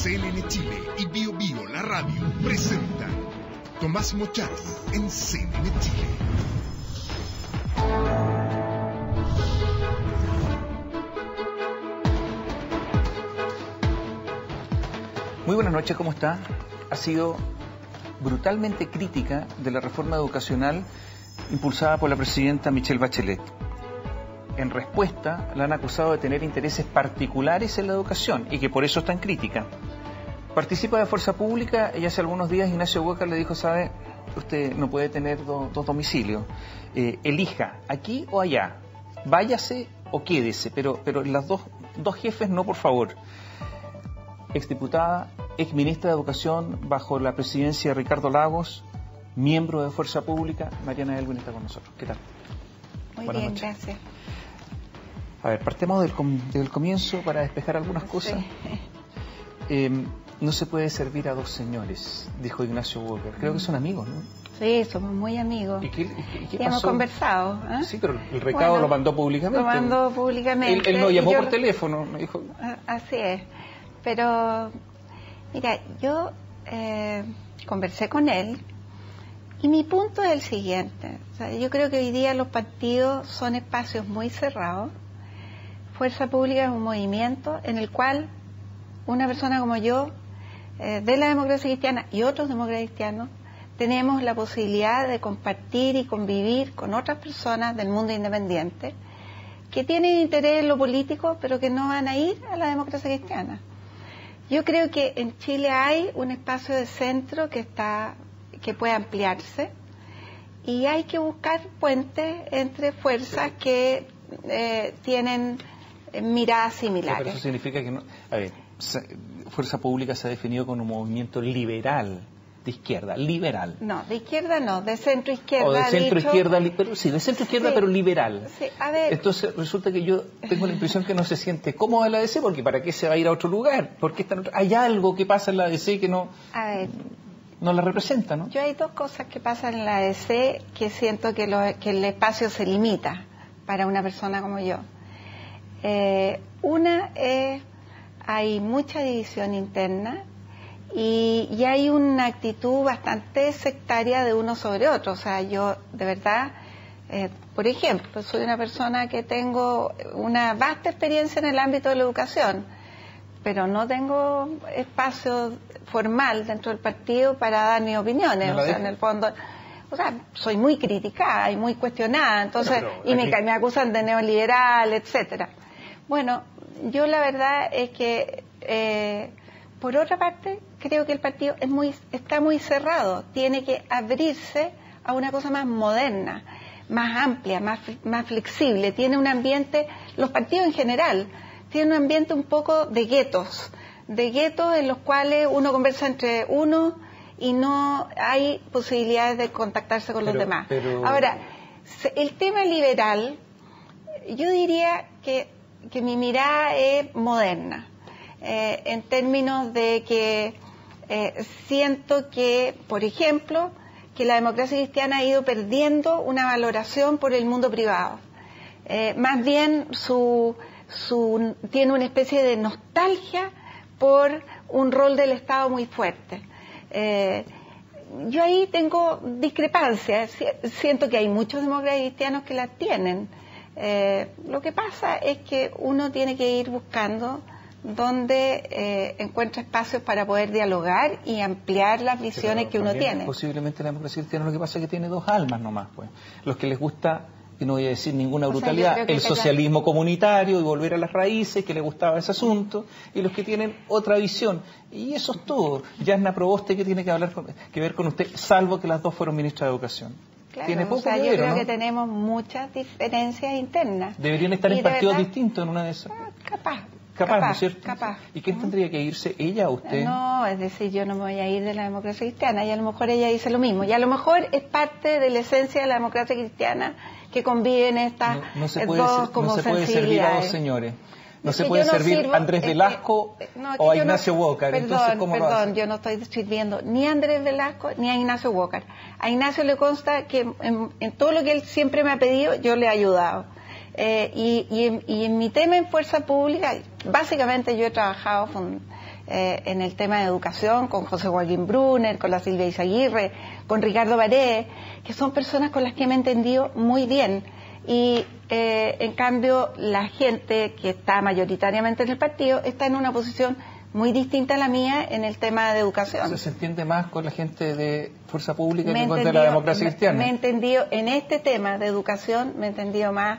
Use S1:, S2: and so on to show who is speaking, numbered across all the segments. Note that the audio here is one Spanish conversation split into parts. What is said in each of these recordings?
S1: CNN Chile y Bio Bio, la radio, presentan Tomás Mocharro en CNN Chile.
S2: Muy buenas noches, ¿cómo está? Ha sido brutalmente crítica de la reforma educacional impulsada por la presidenta Michelle Bachelet. En respuesta, la han acusado de tener intereses particulares en la educación y que por eso es tan crítica. Participa de Fuerza Pública y hace algunos días Ignacio Walker le dijo, ¿sabe? Usted no puede tener dos domicilios. Elija, aquí o allá. Váyase o quédese, pero las dos jefes no, por favor. Exdiputada, exministra de Educación bajo la presidencia de Ricardo Lagos, miembro de Fuerza Pública, Mariana Elwin está con nosotros. ¿Qué tal?
S3: Muy Buenas bien, noches. Gracias.
S2: A ver, partemos del comienzo para despejar algunas cosas. Sí. No se puede servir a dos señores, dijo Ignacio Walker. Creo que son amigos, ¿no?
S3: Sí, somos muy amigos.
S2: ¿Y qué pasó?
S3: Hemos conversado.
S2: Sí, pero el recado lo mandó públicamente.
S3: Lo mandó públicamente.
S2: Él no llamó por teléfono, me dijo.
S3: Así es. Pero, mira, yo conversé con él y mi punto es el siguiente. O sea, yo creo que hoy día los partidos son espacios muy cerrados. Fuerza Pública es un movimiento en el cual una persona como yo, de la democracia cristiana y otros demócratas cristianos, tenemos la posibilidad de compartir y convivir con otras personas del mundo independiente que tienen interés en lo político, pero que no van a ir a la democracia cristiana. Yo creo que en Chile hay un espacio de centro que puede ampliarse y hay que buscar puentes entre fuerzas que tienen miradas similares.
S2: Pero eso significa que no. A ver, Fuerza Pública se ha definido como un movimiento liberal, de izquierda, liberal.
S3: No, de izquierda no, de centro izquierda.
S2: O de centro izquierda, pero sí, de centro izquierda, sí, pero liberal.
S3: Sí, a ver.
S2: Entonces resulta que yo tengo la impresión que no se siente cómoda en la ADC, porque ¿para qué se va a ir a otro lugar? Porque hay algo que pasa en la ADC que no.
S3: A ver.
S2: No la representa, ¿no?
S3: Yo hay dos cosas que pasan en la ADC que siento que el espacio se limita para una persona como yo. Una es, hay mucha división interna y hay una actitud bastante sectaria de uno sobre otro. O sea, yo de verdad, por ejemplo, soy una persona que tengo una vasta experiencia en el ámbito de la educación, pero no tengo espacio formal dentro del partido para dar mis opiniones. O sea, en el fondo, o sea, soy muy criticada y muy cuestionada, entonces, me acusan de neoliberal, etcétera. Bueno, yo la verdad es que, por otra parte, creo que el partido está muy cerrado. Tiene que abrirse a una cosa más moderna, más amplia, más flexible. Tiene un ambiente, los partidos en general, tienen un ambiente un poco de guetos en los cuales uno conversa entre uno y no hay posibilidades de contactarse con los demás. Ahora, el tema liberal, yo diría que mi mirada es moderna, en términos de que siento que, por ejemplo, que la democracia cristiana ha ido perdiendo una valoración por el mundo privado. Más bien tiene una especie de nostalgia por un rol del Estado muy fuerte. Yo ahí tengo discrepancias. Siento que hay muchos demócratas cristianos que la tienen. Lo que pasa es que uno tiene que ir buscando donde encuentra espacios para poder dialogar y ampliar las visiones que uno tiene.
S2: Posiblemente la democracia cristiana lo que pasa es que tiene dos almas nomás, pues. Los que les gusta, y no voy a decir ninguna brutalidad, el socialismo comunitario y volver a las raíces, que les gustaba ese asunto, y los que tienen otra visión. Y eso es todo. Yasna Proboste, ¿qué tiene que ver con usted, salvo que las dos fueron ministras de Educación?
S3: Claro,
S2: Tiene poco
S3: o sea,
S2: que ver,
S3: yo creo,
S2: ¿no?
S3: que tenemos muchas diferencias internas.
S2: Deberían estar en partidos distintos en una de esas. Capaz, ¿no es cierto?
S3: Capaz.
S2: ¿Y quién tendría que irse, ella o usted?
S3: No, es decir, yo no me voy a ir de la democracia cristiana y a lo mejor ella dice lo mismo. Y a lo mejor es parte de la esencia de la democracia cristiana que conviven estas dos como sensibilidades. No se puede servir a dos señores. No se puede servir a Andrés Velasco o a Ignacio Walker. Perdón, yo no estoy sirviendo ni a Andrés Velasco ni a Ignacio Walker. A Ignacio le consta que en todo lo que él siempre me ha pedido, yo le he ayudado. Y en mi tema en Fuerza Pública, básicamente yo he trabajado en el tema de educación, con José Joaquín Brunner, con la Silvia Izaguirre, con Ricardo Paredes, que son personas con las que me he entendido muy bien. Y en cambio la gente que está mayoritariamente en el partido está en una posición muy distinta a la mía en el tema de educación.
S2: ¿Se entiende más con la gente de Fuerza Pública que con de la Democracia Cristiana?
S3: Me he entendido en este tema de educación, me he entendido más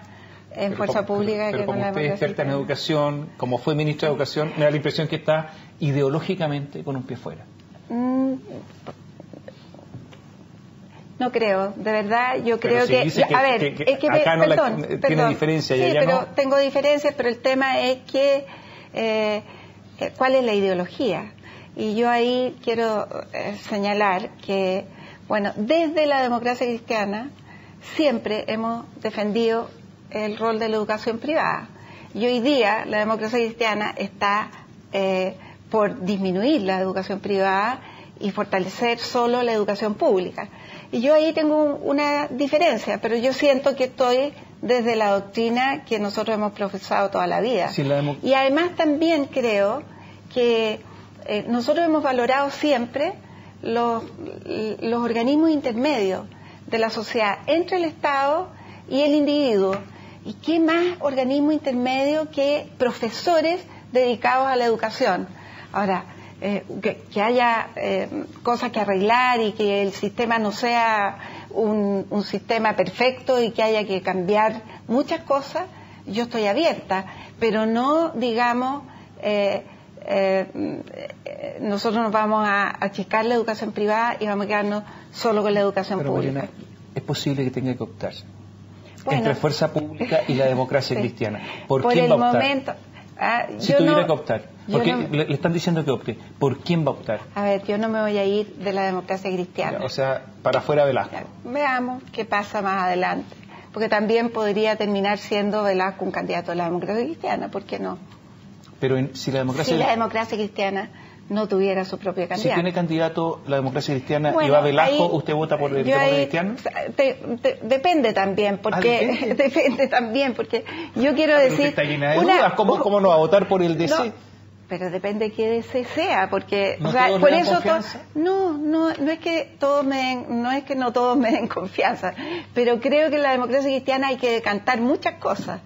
S3: en Fuerza Pública que con la Democracia Cristiana.
S2: Pero como usted es experta en educación, como fue ministra de Educación, me da la impresión que está ideológicamente con un pie fuera.
S3: No creo, de verdad, yo
S2: pero
S3: creo
S2: si
S3: a ver, es que
S2: acá
S3: perdón,
S2: tiene diferencia y
S3: sí,
S2: allá
S3: pero
S2: no.
S3: tengo diferencias, pero el tema es que ¿cuál es la ideología? Y yo ahí quiero señalar que, bueno, desde la Democracia Cristiana siempre hemos defendido el rol de la educación privada. Y hoy día la Democracia Cristiana está por disminuir la educación privada y fortalecer solo la educación pública. Y yo ahí tengo una diferencia, pero yo siento que estoy desde la doctrina que nosotros hemos profesado toda la vida.
S2: Sí,
S3: y además también creo que nosotros hemos valorado siempre los organismos intermedios de la sociedad entre el Estado y el individuo. ¿Y qué más organismo intermedio que profesores dedicados a la educación? Ahora, que haya cosas que arreglar y que el sistema no sea un sistema perfecto y que haya que cambiar muchas cosas, yo estoy abierta, pero no, digamos, nosotros nos vamos a achicar la educación privada y vamos a quedarnos solo con la educación pública.
S2: Mariana, es posible que tenga que optar
S3: bueno,
S2: entre Fuerza Pública y la Democracia Cristiana. ¿Por quién
S3: el
S2: va a optar?
S3: momento,
S2: si tuviera que optar, porque le están diciendo que opte, ¿por quién va a optar?
S3: A ver, yo no me voy a ir de la Democracia Cristiana.
S2: O sea, para afuera Velasco.
S3: Veamos qué pasa más adelante, porque también podría terminar siendo Velasco un candidato de la Democracia Cristiana, ¿por qué no?
S2: Pero si la
S3: Democracia Cristiana no tuviera su propio candidato.
S2: Si tiene candidato la Democracia Cristiana y
S3: bueno,
S2: va Velasco,
S3: ahí,
S2: ¿usted vota por el Democracia Cristiana?
S3: Depende también, porque depende también, porque yo quiero decir...
S2: Usted está llena de dudas, ¿cómo no va a votar por el DC?
S3: No, pero depende qué DC sea, porque
S2: ¿No
S3: o sea,
S2: todos
S3: por
S2: le dan
S3: eso
S2: confianza?
S3: no es que todos no todos me den confianza, pero creo que en la Democracia Cristiana hay que decantar muchas cosas,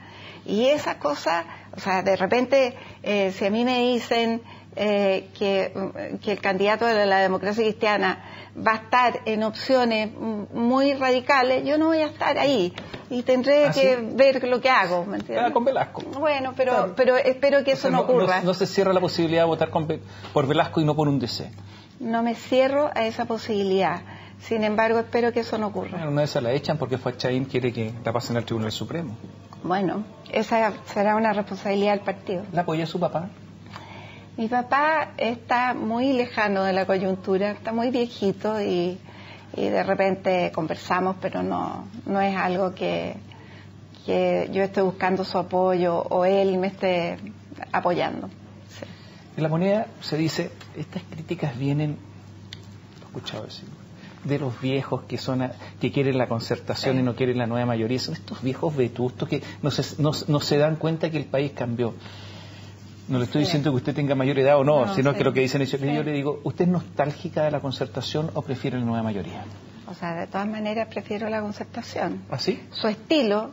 S3: y esas cosas, o sea, de repente si a mí me dicen que el candidato de la Democracia Cristiana va a estar en opciones muy radicales, yo no voy a estar ahí y tendré que ver lo que hago, ¿me entiendes?
S2: Con Velasco.
S3: Bueno, pero espero que eso no ocurra.
S2: No se cierra la posibilidad de votar por Velasco y no por un DC.
S3: No me cierro a esa posibilidad. Sin embargo, espero que eso no ocurra.
S2: Bueno, una vez se la echan porque Fachaín quiere que la pasen al Tribunal Supremo.
S3: Bueno, esa será una responsabilidad del partido.
S2: ¿La apoya su papá?
S3: Mi papá está muy lejano de la coyuntura, está muy viejito y de repente conversamos, pero no es algo que yo esté buscando su apoyo o él me esté apoyando. Sí.
S2: En La Moneda se dice, estas críticas vienen, lo he escuchado decir, de los viejos que quieren la concertación y no quieren la nueva mayoría. Son estos viejos vetustos que no se dan cuenta que el país cambió. No le estoy diciendo que usted tenga mayor edad o no, sino que lo que dicen ellos. Yo le digo, ¿usted es nostálgica de la concertación o prefiere la nueva mayoría?
S3: O sea, de todas maneras prefiero la concertación.
S2: ¿Ah, sí?
S3: Su estilo,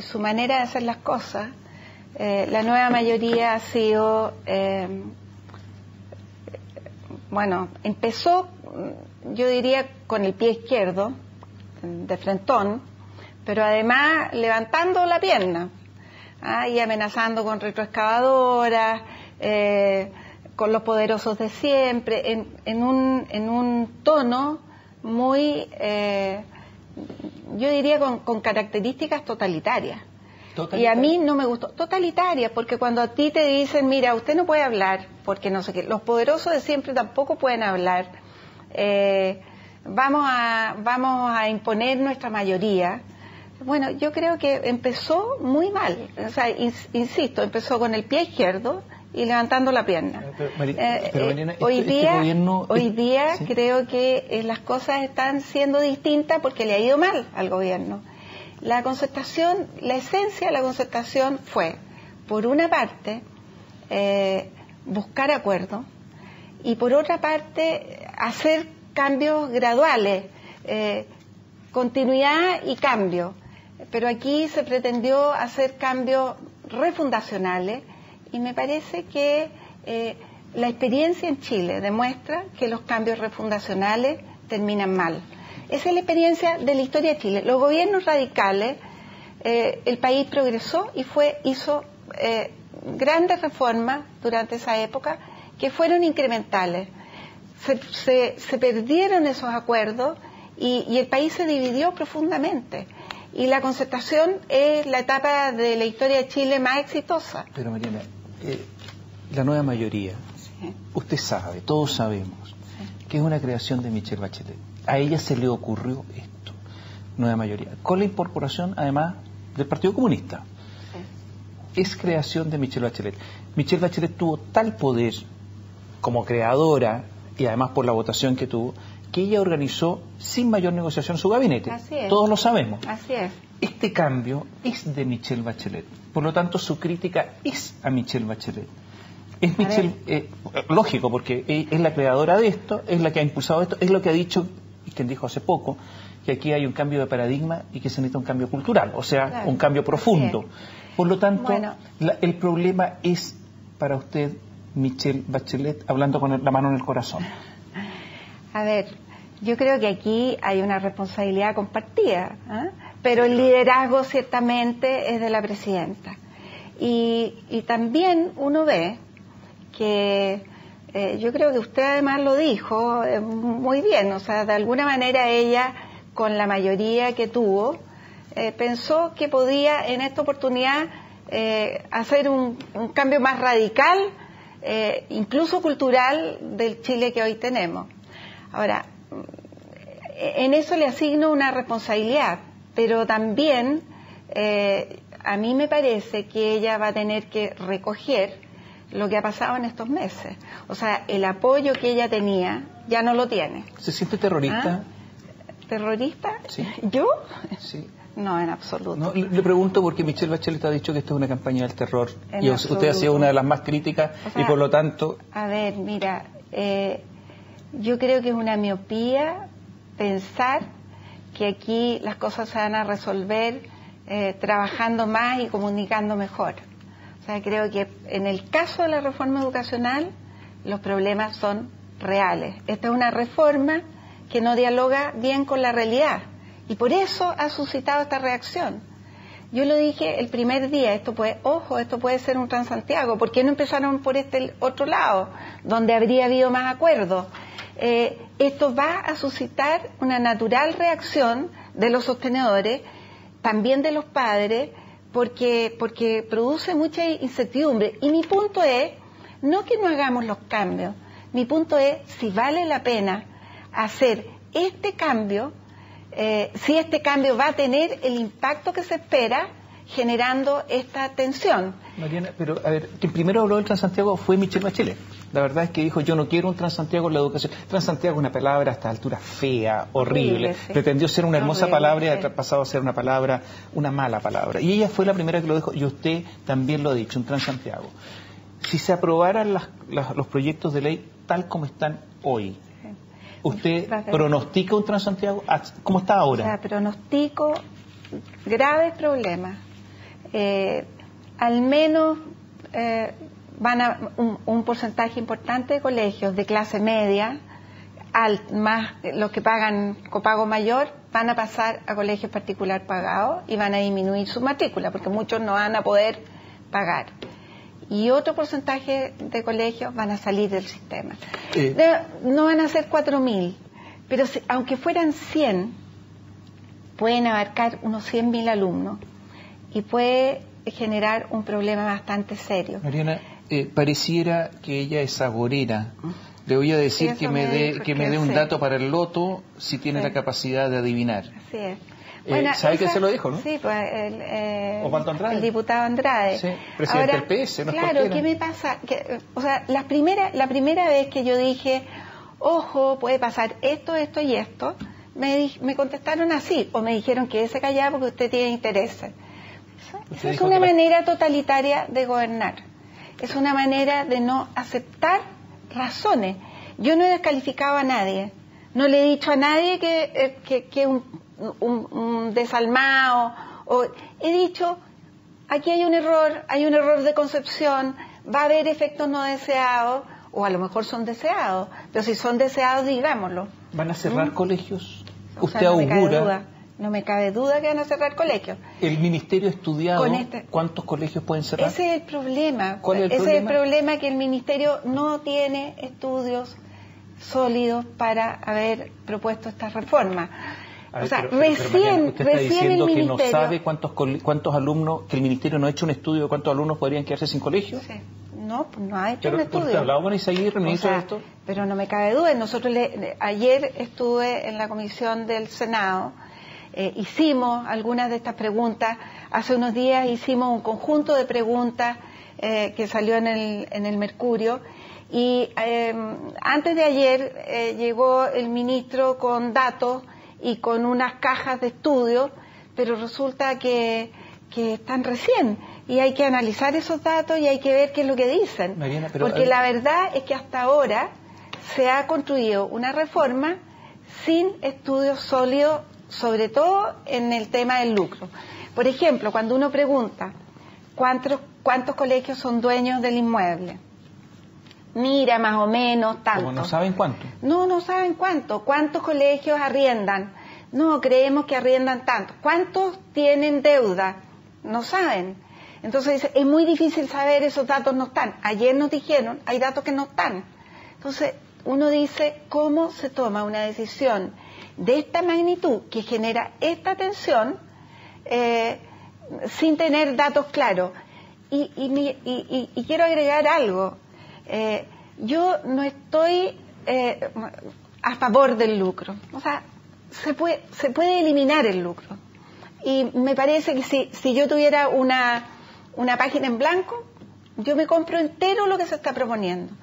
S3: su manera de hacer las cosas, la nueva mayoría ha sido, bueno, empezó, yo diría, con el pie izquierdo, de frentón, pero además levantando la pierna. Y amenazando con retroexcavadoras, con los poderosos de siempre, en un tono muy, yo diría, con características totalitarias. Y a mí no me gustó. Totalitarias, porque cuando a ti te dicen, mira, usted no puede hablar, porque no sé qué, los poderosos de siempre tampoco pueden hablar, vamos a imponer nuestra mayoría. Bueno, yo creo que empezó muy mal, o sea, insisto, empezó con el pie izquierdo y levantando la pierna.
S2: Mariana,
S3: hoy día
S2: ¿sí?
S3: Creo que las cosas están siendo distintas porque le ha ido mal al gobierno. La esencia de la concertación fue, por una parte, buscar acuerdos y por otra parte hacer cambios graduales, continuidad y cambio. Pero aquí se pretendió hacer cambios refundacionales y me parece que la experiencia en Chile demuestra que los cambios refundacionales terminan mal. Esa es la experiencia de la historia de Chile. Los gobiernos radicales, el país progresó y hizo grandes reformas durante esa época que fueron incrementales. Se perdieron esos acuerdos y el país se dividió profundamente. Y la concertación es la etapa de la historia de Chile más exitosa.
S2: Pero Mariana, la nueva mayoría, sí, usted sabe, todos sabemos, sí, que es una creación de Michelle Bachelet. A ella se le ocurrió esto, nueva mayoría, con la incorporación además del Partido Comunista. Sí. Es creación de Michelle Bachelet. Michelle Bachelet tuvo tal poder como creadora y además por la votación que tuvo, que ella organizó sin mayor negociación su gabinete.
S3: Así es.
S2: Todos lo sabemos.
S3: Así es.
S2: Este cambio es de Michelle Bachelet. Por lo tanto, su crítica es a Michelle Bachelet. Es Michelle, lógico, porque es la creadora de esto, es la que ha impulsado esto, es lo que ha dicho, y quien dijo hace poco, que aquí hay un cambio de paradigma y que se necesita un cambio cultural, o sea, claro, un cambio profundo. Por lo tanto, bueno, el problema es para usted, Michelle Bachelet, hablando con la mano en el corazón.
S3: A ver, yo creo que aquí hay una responsabilidad compartida, pero el liderazgo ciertamente es de la presidenta. Y también uno ve que, yo creo que usted además lo dijo muy bien, o sea, de alguna manera ella, con la mayoría que tuvo, pensó que podía en esta oportunidad hacer un cambio más radical, incluso cultural, del Chile que hoy tenemos. Ahora, en eso le asigno una responsabilidad, pero también a mí me parece que ella va a tener que recoger lo que ha pasado en estos meses. O sea, el apoyo que ella tenía ya no lo tiene.
S2: ¿Se siente terrorista?
S3: ¿Terrorista?
S2: Sí.
S3: ¿Yo?
S2: Sí.
S3: No, en absoluto.
S2: No, le pregunto porque Michelle Bachelet ha dicho que esto es una campaña del terror y
S3: absoluto.
S2: Usted ha sido una de las más críticas, o sea, y por lo tanto...
S3: A ver, mira, yo creo que es una miopía pensar que aquí las cosas se van a resolver trabajando más y comunicando mejor. O sea, creo que en el caso de la reforma educacional los problemas son reales. Esta es una reforma que no dialoga bien con la realidad y por eso ha suscitado esta reacción. Yo lo dije el primer día, esto puede ser un Transantiago. ¿Por qué no empezaron por este otro lado, donde habría habido más acuerdos? Esto va a suscitar una natural reacción de los sostenedores, también de los padres, porque produce mucha incertidumbre. Y mi punto es, no que no hagamos los cambios, mi punto es si vale la pena hacer este cambio, si este cambio va a tener el impacto que se espera, generando esta tensión.
S2: Mariana, pero a ver, quien primero habló del Transantiago fue Michelle Bachelet. La verdad es que dijo, yo no quiero un Transantiago en la educación. Transantiago es una palabra a esta altura fea, horrible. Sí. Pretendió ser una hermosa palabra y ha pasado a ser una mala palabra. Y ella fue la primera que lo dijo, y usted también lo ha dicho, un Transantiago. Si se aprobaran los proyectos de ley tal como están hoy, ¿usted pronostica un Transantiago? ¿Cómo está ahora?
S3: O sea, pronostico graves problemas. Al menos un porcentaje importante de colegios de clase media, más los que pagan copago mayor, van a pasar a colegios particular pagados y van a disminuir su matrícula, porque muchos no van a poder pagar. Y otro porcentaje de colegios van a salir del sistema. No van a ser 4.000, pero aunque fueran 100, pueden abarcar unos 100.000 alumnos y puede generar un problema bastante serio.
S2: Mariana, pareciera que ella es agorera. Le voy a decir que me dé un dato para el loto si tiene la capacidad de adivinar.
S3: Así es.
S2: Bueno, ¿sabe que se lo dijo, no?
S3: Sí, pues
S2: Osvaldo Andrade.
S3: El diputado Andrade.
S2: Sí, presidente del PS, no es
S3: claro,
S2: cualquiera.
S3: ¿qué me pasa? O sea, la primera vez que yo dije, ojo, puede pasar esto y esto, me contestaron así, o me dijeron que se callara porque usted tiene intereses. Esa es una manera totalitaria de gobernar. es una manera de no aceptar razones. Yo no he descalificado a nadie, no le he dicho a nadie que un desalmado, he dicho, aquí hay un error de concepción, va a haber efectos no deseados, o a lo mejor son deseados, pero si son deseados, digámoslo.
S2: ¿Van a cerrar colegios? ¿Usted
S3: no
S2: augura?
S3: No me cabe duda que van a cerrar colegios.
S2: ¿El Ministerio ha estudiado cuántos colegios pueden cerrar?
S3: Ese es el problema.
S2: ¿Cuál es el problema?
S3: Ese es el problema, que el Ministerio no tiene estudios sólidos para haber propuesto esta reforma. O sea, recién
S2: usted está diciendo
S3: el
S2: que
S3: Ministerio...
S2: no sabe cuántos alumnos, que el Ministerio no ha hecho un estudio de cuántos alumnos podrían quedarse sin colegio.
S3: Sí. No ha hecho un estudio.
S2: ¿Usted hablaba con Izaguirre, ministro, de esto?
S3: Pero no me cabe duda. Nosotros ayer estuve en la comisión del Senado, hicimos algunas de estas preguntas. Hace unos días hicimos un conjunto de preguntas que salió en el Mercurio, y antes de ayer llegó el ministro con datos y con unas cajas de estudio, pero resulta que están recién, y hay que analizar esos datos y hay que ver qué es lo que dicen.
S2: Mariana, pero,
S3: porque la verdad es que hasta ahora se ha construido una reforma sin estudios sólidos, sobre todo en el tema del lucro. Por ejemplo, cuando uno pregunta cuántos colegios son dueños del inmueble, mira, más o menos tanto.
S2: ¿Cómo no saben cuánto?
S3: No saben cuánto. ¿Cuántos colegios arriendan? No, creemos que arriendan tanto. ¿Cuántos tienen deuda? No saben. Entonces dice, es muy difícil saber, esos datos no están. Ayer nos dijeron, hay datos que no están. Entonces uno dice, ¿cómo se toma una decisión de esta magnitud que genera esta tensión sin tener datos claros? Y quiero agregar algo. Yo no estoy a favor del lucro. O sea, se puede eliminar el lucro. Y me parece que si yo tuviera una página en blanco, yo me compro entero lo que se está proponiendo.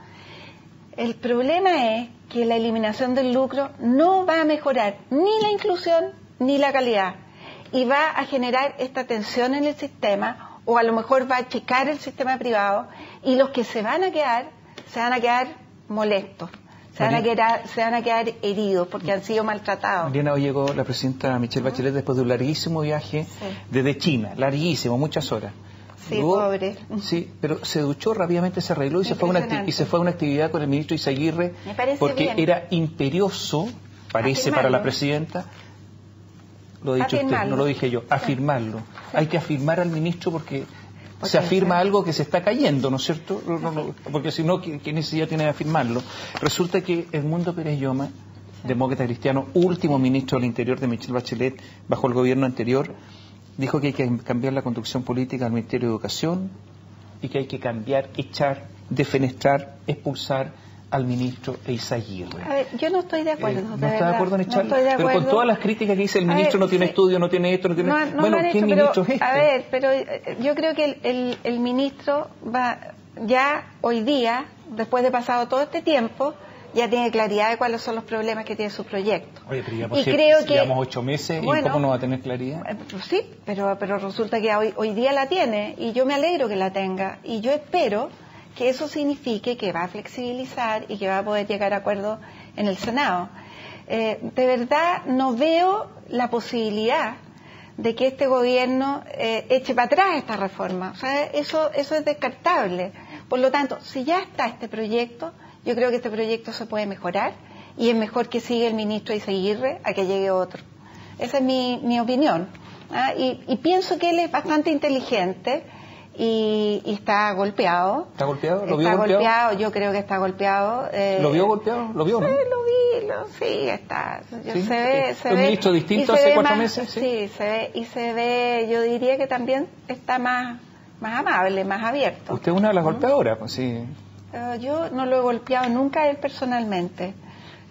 S3: El problema es que la eliminación del lucro no va a mejorar ni la inclusión ni la calidad, y va a generar esta tensión en el sistema, o a lo mejor va a achicar el sistema privado, y los que se van a quedar molestos, se van a quedar heridos porque han sido maltratados.
S2: Mariana, hoy llegó la presidenta Michelle Bachelet después de un larguísimo viaje desde China, larguísimo, muchas horas.
S3: Sí,
S2: Luego,
S3: pobre.
S2: Sí, pero se duchó rápidamente, se arregló y se fue a una actividad con el ministro Izaguirre, porque
S3: bien.
S2: era imperioso, parece, para la presidenta, lo ha dicho usted, no lo dije yo, afirmarlo. Sí. Hay que afirmar al ministro porque se afirma algo que se está cayendo, ¿no es cierto? Porque si no, ¿qué necesidad tiene de afirmarlo? Resulta que Edmundo Pérez Lloma, demócrata cristiano, último ministro del Interior de Michelle Bachelet bajo el gobierno anterior, dijo que hay que cambiar la conducción política del Ministerio de Educación y que hay que cambiar, echar, defenestrar, expulsar al ministro Izaguirre.
S3: A ver, yo no estoy de acuerdo.
S2: ¿No está de acuerdo en echarlo? No, pero con todas las críticas que dice el ministro, no tiene estudio, no tiene esto, no tiene... bueno, ¿qué ministro es este?
S3: A ver, pero yo creo que el ministro va ya hoy día, después de pasado todo este tiempo, ya tiene claridad de cuáles son los problemas que tiene su proyecto.
S2: Oye, pero llevamos 8 meses, ¿y cómo no va a tener claridad?
S3: Sí, pero resulta que hoy día la tiene, y yo me alegro que la tenga, y yo espero que eso signifique que va a flexibilizar y que va a poder llegar a acuerdos en el Senado. De verdad no veo la posibilidad de que este gobierno eche para atrás esta reforma. O sea, eso es descartable. Por lo tanto, si ya está este proyecto, yo creo que este proyecto se puede mejorar, y es mejor que siga el ministro Izaguirre a que llegue otro. Esa es mi opinión. Y pienso que él es bastante inteligente, y está golpeado.
S2: ¿Está golpeado? ¿Lo vio
S3: golpeado? Yo creo que está golpeado.
S2: ¿Lo vio golpeado? ¿Lo vio, no?
S3: Sí, sí, está.
S2: ¿Sí?
S3: Se ve.
S2: ¿Un ministro distinto hace 4 meses?
S3: Sí, se ve, yo diría que también está más amable, más abierto.
S2: ¿Usted es una de las golpeadoras? Pues sí.
S3: Yo no lo he golpeado nunca a él personalmente.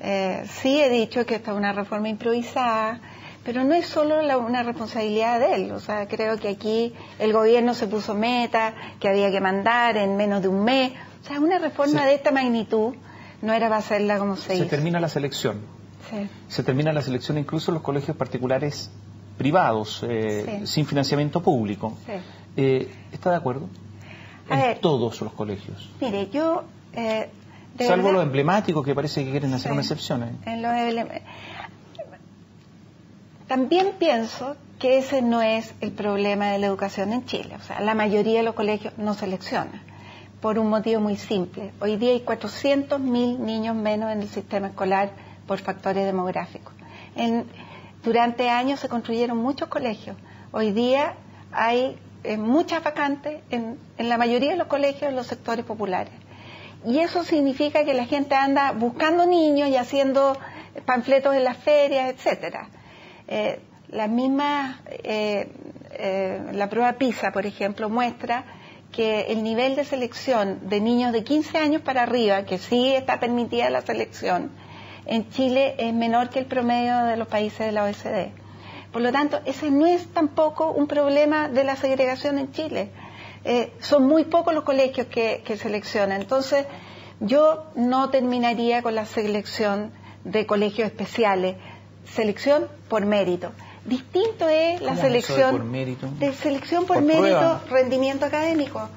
S3: Sí he dicho que esta es una reforma improvisada, pero no es solo una responsabilidad de él. O sea, creo que aquí el gobierno se puso meta, que había que mandar en menos de un mes. O sea, una reforma de esta magnitud no era para hacerla como se hizo.
S2: Se termina la selección.
S3: Sí.
S2: Se termina la selección incluso en los colegios particulares privados, sin financiamiento público.
S3: Sí.
S2: ¿Está de acuerdo? en todos los colegios?
S3: Mire, yo...
S2: salvo verdad, lo emblemático, que parece que quieren hacer una excepción.
S3: También pienso que ese no es el problema de la educación en Chile. O sea, la mayoría de los colegios no seleccionan, por un motivo muy simple. Hoy día hay 400.000 niños menos en el sistema escolar por factores demográficos. Durante años se construyeron muchos colegios. Hoy día hay muchas vacantes en la mayoría de los colegios en los sectores populares. Y eso significa que la gente anda buscando niños y haciendo panfletos en las ferias, etcétera. La prueba PISA, por ejemplo, muestra que el nivel de selección de niños de 15 años para arriba, que sí está permitida la selección, en Chile es menor que el promedio de los países de la OECD. Por lo tanto, ese no es tampoco un problema de la segregación en Chile. Son muy pocos los colegios que seleccionan. Entonces, yo no terminaría con la selección de colegios especiales. Selección por mérito. Distinto es la selección
S2: por mérito?
S3: De selección por mérito, prueba. Rendimiento académico.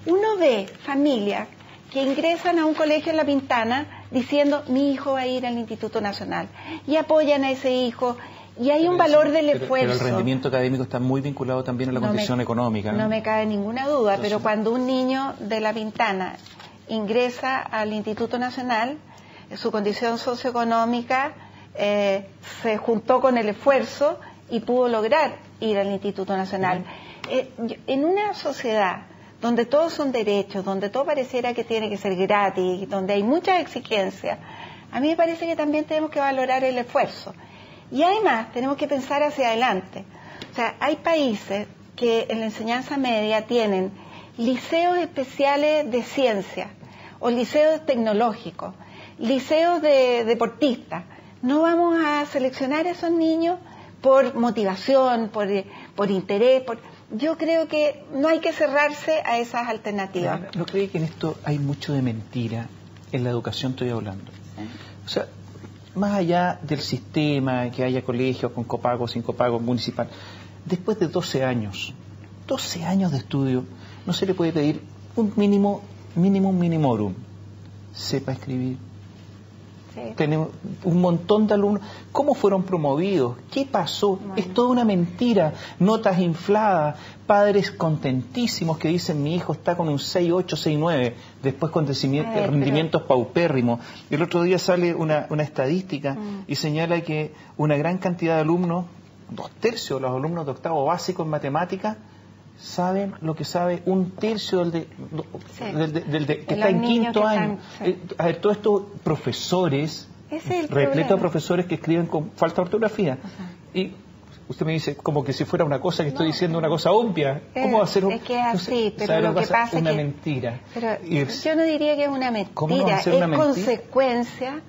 S3: Uno ve familias que ingresan a un colegio en La Pintana diciendo, mi hijo va a ir al Instituto Nacional, y apoyan a ese hijo, y hay un valor del esfuerzo.
S2: Pero el rendimiento académico está muy vinculado también a la condición económica.
S3: No me cabe ninguna duda, pero cuando un niño de La Pintana ingresa al Instituto Nacional, su condición socioeconómica se juntó con el esfuerzo y pudo lograr ir al Instituto Nacional. En una sociedad donde todos son derechos, donde todo pareciera que tiene que ser gratis, donde hay muchas exigencias, a mí me parece que también tenemos que valorar el esfuerzo. Y además tenemos que pensar hacia adelante. O sea, hay países que en la enseñanza media tienen liceos especiales de ciencia, o liceos tecnológicos, liceos de deportistas. No vamos a seleccionar a esos niños por motivación, por interés. Yo creo que no hay que cerrarse a esas alternativas.
S2: ¿No cree que en esto hay mucho de mentira? En la educación estoy hablando. O sea, más allá del sistema, que haya colegios con copago, sin copago, municipal, después de 12 años de estudio, no se le puede pedir un minimorum. Sepa escribir. Sí. Tenemos un montón de alumnos. ¿Cómo fueron promovidos? ¿Qué pasó? Bueno. Es toda una mentira. Notas infladas, padres contentísimos que dicen mi hijo está con un 6.8, 6.9, después con rendimientos paupérrimos. El otro día sale una estadística y señala que una gran cantidad de alumnos, 2/3 de los alumnos de octavo básico en matemáticas, saben lo que sabe 1/3 del que está en quinto año. A ver, todos estos profesores, repleto de profesores que escriben con falta de ortografía. Y usted me dice como que si fuera una cosa que estoy diciendo una cosa obvia. ¿Cómo va a ser?
S3: Es que es así, pero lo que pasa es
S2: una mentira.
S3: Pero yo no diría que es una mentira.
S2: ¿Cómo no va a ser una mentira?
S3: Consecuencia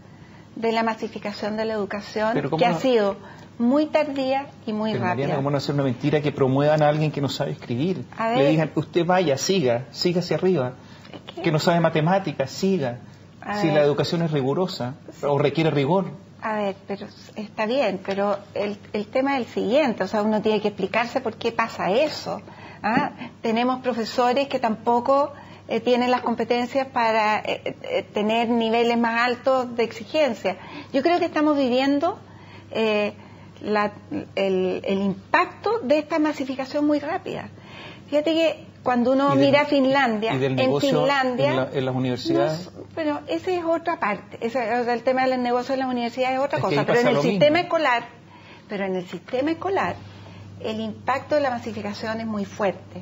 S3: de la masificación de la educación que ha sido muy tardía y muy rápida.
S2: Mariana, ¿cómo no hacer una mentira que promuevan a alguien que no sabe escribir? Le digan, usted vaya, siga hacia arriba. Que no sabe matemáticas, siga. Si la educación es rigurosa o requiere rigor.
S3: A ver, pero está bien, pero el tema es el siguiente, o sea, uno tiene que explicarse por qué pasa eso. Tenemos profesores que tampoco tienen las competencias para tener niveles más altos de exigencia. Yo creo que estamos viviendo el impacto de esta masificación muy rápida. Fíjate que cuando uno mira a Finlandia,
S2: en Finlandia, en las universidades,
S3: pero ese es otra parte. El tema del negocio en las universidades es otra cosa. Pero en el sistema escolar, el impacto de la masificación es muy fuerte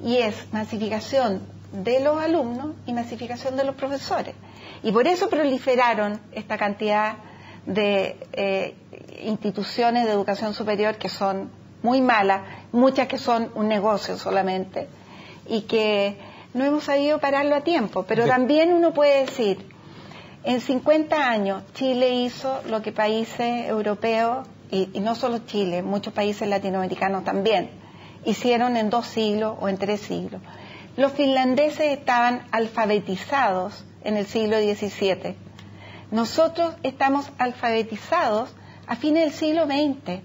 S3: y es masificación de los alumnos y masificación de los profesores. Y por eso proliferaron esta cantidad de instituciones de educación superior que son muy malas, muchas que son un negocio solamente, y que no hemos sabido pararlo a tiempo. Pero también uno puede decir, en 50 años Chile hizo lo que países europeos, y no solo Chile, muchos países latinoamericanos también, hicieron en 2 siglos o en 3 siglos. Los finlandeses estaban alfabetizados en el siglo XVII. Nosotros estamos alfabetizados a fines del siglo XX.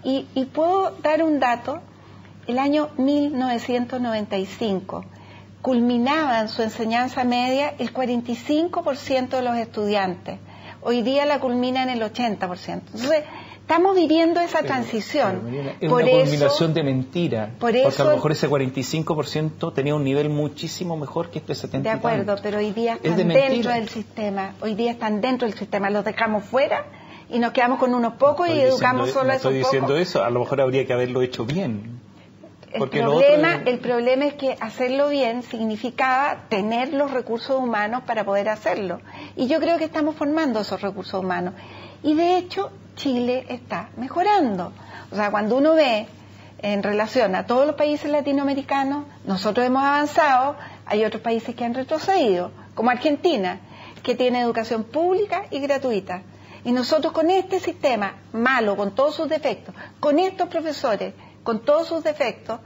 S3: Y puedo dar un dato. El año 1995, culminaban su enseñanza media el 45% de los estudiantes. Hoy día la culminan el 80%. Entonces, estamos viviendo esa transición.
S2: Es una culminación de mentira. Porque a lo mejor ese 45% tenía un nivel muchísimo mejor que este 70%.
S3: De acuerdo, pero hoy día están dentro del sistema. Hoy día están dentro del sistema. Los dejamos fuera y nos quedamos con unos pocos y educamos solo a esos pocos.
S2: No estoy diciendo eso. A lo mejor habría que haberlo hecho bien.
S3: El problema es que hacerlo bien significaba tener los recursos humanos para poder hacerlo. Y yo creo que estamos formando esos recursos humanos. Y de hecho, Chile está mejorando. O sea, cuando uno ve en relación a todos los países latinoamericanos, nosotros hemos avanzado, hay otros países que han retrocedido, como Argentina, que tiene educación pública y gratuita. Y nosotros con este sistema malo, con todos sus defectos, con estos profesores, con todos sus defectos,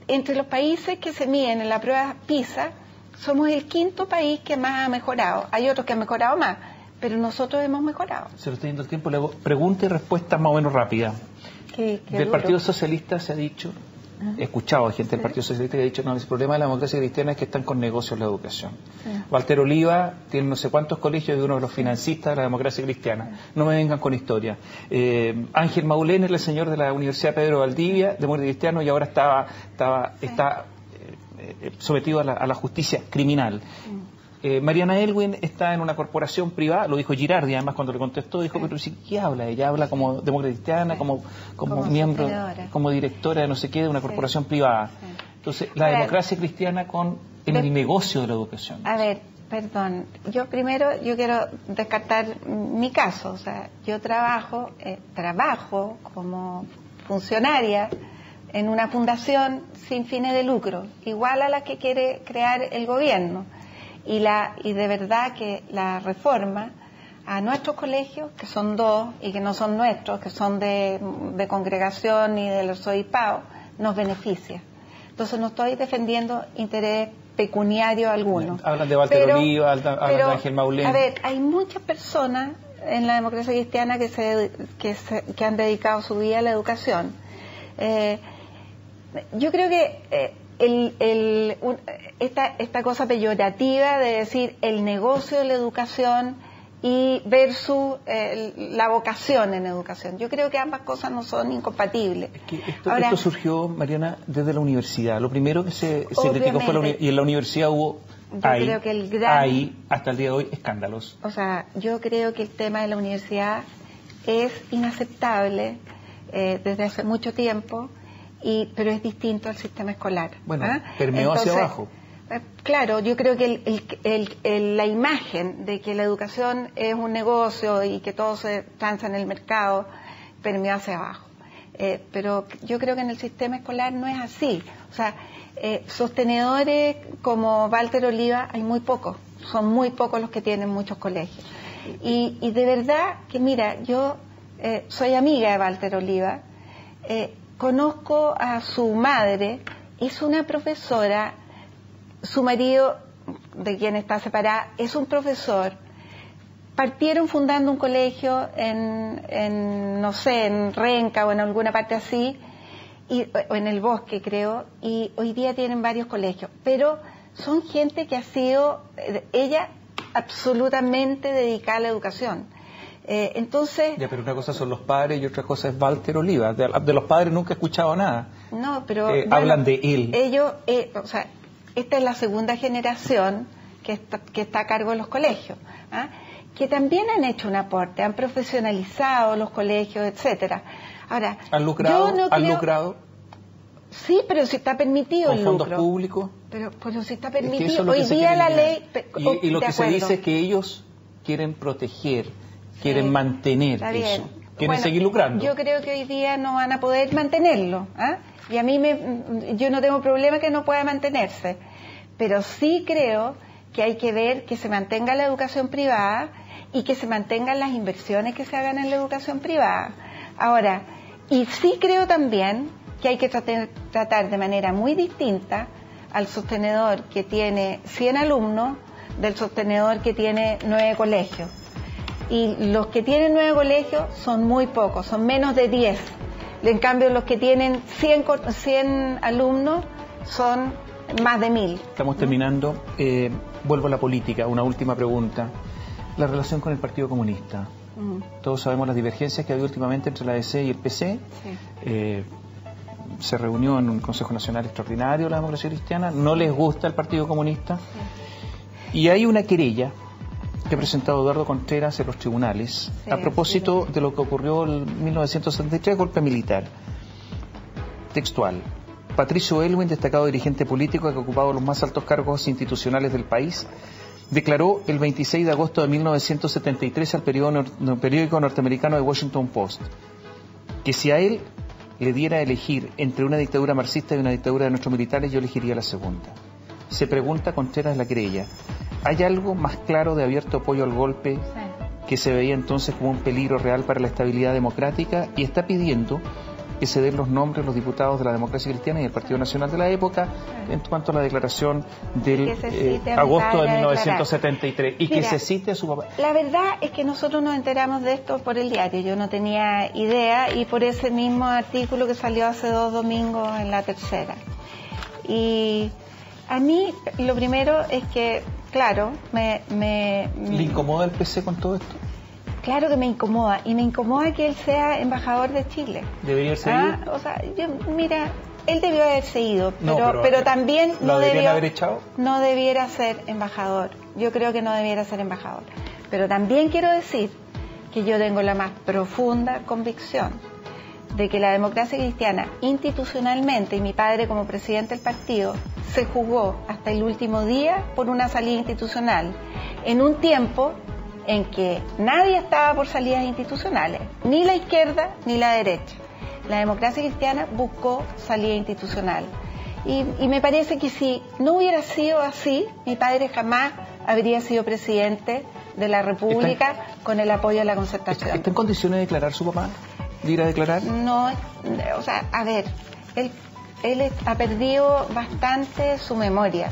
S3: entre los países que se miden en la prueba PISA, somos el 5º país que más ha mejorado. Hay otros que han mejorado más, pero nosotros hemos mejorado.
S2: Se lo estoy dando el tiempo, le hago pregunta y respuesta más o menos rápida.
S3: Del
S2: duro. Partido Socialista se ha dicho, he escuchado a gente del Partido Socialista que ha dicho, no, el problema de la democracia cristiana es que están con negocios la educación. Walter Oliva tiene no sé cuántos colegios y uno de los financistas de la democracia cristiana. No me vengan con historia. Ángel Maulén era el señor de la Universidad Pedro Valdivia, de democracia cristiano, y ahora está sometido a la justicia criminal. Mariana Elwin está en una corporación privada, lo dijo Girardi, además cuando le contestó, dijo, pero sí, ¿qué habla? Ella habla como demócrata cristiana, como miembro, como directora de no sé qué, de una corporación privada. Entonces, la democracia cristiana con el negocio de la educación.
S3: A ver, perdón, yo quiero descartar mi caso, o sea, yo trabajo como funcionaria en una fundación sin fines de lucro, igual a la que quiere crear el gobierno. Y de verdad que la reforma a nuestros colegios, que son 2 y que no son nuestros, que son de congregación y del arzobispado, nos beneficia. Entonces no estoy defendiendo interés pecuniario alguno.
S2: Hablan de Walter Oliva, hablan de Ángel Maulén.
S3: A ver, hay muchas personas en la democracia cristiana que han dedicado su vida a la educación. Yo creo que esta cosa peyorativa de decir el negocio de la educación y versus la vocación en educación. Yo creo que ambas cosas no son incompatibles.
S2: Es que esto surgió, Mariana, desde la universidad. Lo primero que se criticó fue y en la universidad hubo hasta el día de hoy escándalos.
S3: O sea, yo creo que el tema de la universidad es inaceptable desde hace mucho tiempo. Pero es distinto al sistema escolar.
S2: Bueno, permeó hacia abajo.
S3: Claro, yo creo que la imagen de que la educación es un negocio y que todo se transa en el mercado permeó hacia abajo. Pero yo creo que en el sistema escolar no es así. O sea, sostenedores como Walter Oliva hay muy pocos. Son muy pocos los que tienen muchos colegios. Y de verdad que, mira, yo soy amiga de Walter Oliva. Conozco a su madre, es una profesora, su marido, de quien está separada, es un profesor. Partieron fundando un colegio no sé, en Renca o en alguna parte así, o en el Bosque, creo, y hoy día tienen varios colegios. Pero son gente que ha sido, ella, absolutamente dedicada a la educación. Entonces...
S2: Ya, pero una cosa son los padres y otra cosa es Walter Oliva. De los padres nunca he escuchado nada.
S3: No, pero...
S2: hablan de él.
S3: Ellos, o sea, esta es la segunda generación que está a cargo de los colegios, que también han hecho un aporte, han profesionalizado los colegios, etcétera. Ahora,
S2: ¿Han lucrado?
S3: Sí, pero si está permitido el lucro.
S2: ¿Con fondos públicos?
S3: Pero si está permitido. Hoy día la ley...
S2: Y lo que se dice es que ellos quieren proteger, quieren mantener eso. Quieren seguir lucrando.
S3: Yo creo que hoy día no van a poder mantenerlo. Y a mí yo no tengo problema que no pueda mantenerse. Pero sí creo que hay que ver que se mantenga la educación privada y que se mantengan las inversiones que se hagan en la educación privada. Ahora, y sí creo también que hay que tratar de manera muy distinta al sostenedor que tiene 100 alumnos del sostenedor que tiene 9 colegios. Y los que tienen 9 colegios son muy pocos, son menos de 10. En cambio, los que tienen 100 alumnos son más de 1000.
S2: Estamos terminando. Vuelvo a la política. Una última pregunta. La relación con el Partido Comunista. Todos sabemos las divergencias que ha habido últimamente entre la DC y el PC. Sí. Se reunió en un Consejo Nacional Extraordinario la Democracia Cristiana. No les gusta el Partido Comunista. Sí. Y hay una querella que ha presentado Eduardo Contreras en los tribunales, sí, a propósito de lo que ocurrió en 1973, golpe militar. Textual. Patricio Aylwin, destacado dirigente político que ha ocupado los más altos cargos institucionales del país, declaró el 26 de agosto de 1973 al periódico norteamericano The Washington Post que si a él le diera a elegir entre una dictadura marxista y una dictadura de nuestros militares, yo elegiría la segunda. Se pregunta Contreras la querella, ¿hay algo más claro de abierto apoyo al golpe que se veía entonces como un peligro real para la estabilidad democrática? Y está pidiendo que se den los nombres de los diputados de la Democracia Cristiana y el Partido Nacional de la época en cuanto a la declaración del agosto de 1973 y que se cite a su papá.
S3: La verdad es que nosotros nos enteramos de esto por el diario, yo no tenía idea, y por ese mismo artículo que salió hace 2 domingos en La Tercera. Y a mí lo primero es que, claro, ¿Le
S2: incomoda el PC con todo esto?
S3: Claro que me incomoda, y me incomoda que él sea embajador de Chile.
S2: ¿Debería ser ido?
S3: O sea, mira, él debió haberse ido, pero también
S2: no
S3: debiera ser embajador. Yo creo que no debiera ser embajador. Pero también quiero decir que yo tengo la más profunda convicción de que la Democracia Cristiana institucionalmente, y mi padre como presidente del partido, se jugó hasta el último día por una salida institucional, en un tiempo en que nadie estaba por salidas institucionales, ni la izquierda ni la derecha. La Democracia Cristiana buscó salida institucional. Y me parece que si no hubiera sido así, mi padre jamás habría sido presidente de la República con el apoyo de la Concertación.
S2: ¿Está en condiciones de declarar su papá? ¿De ir a declarar?
S3: No, o sea, a ver, él ha perdido bastante su memoria.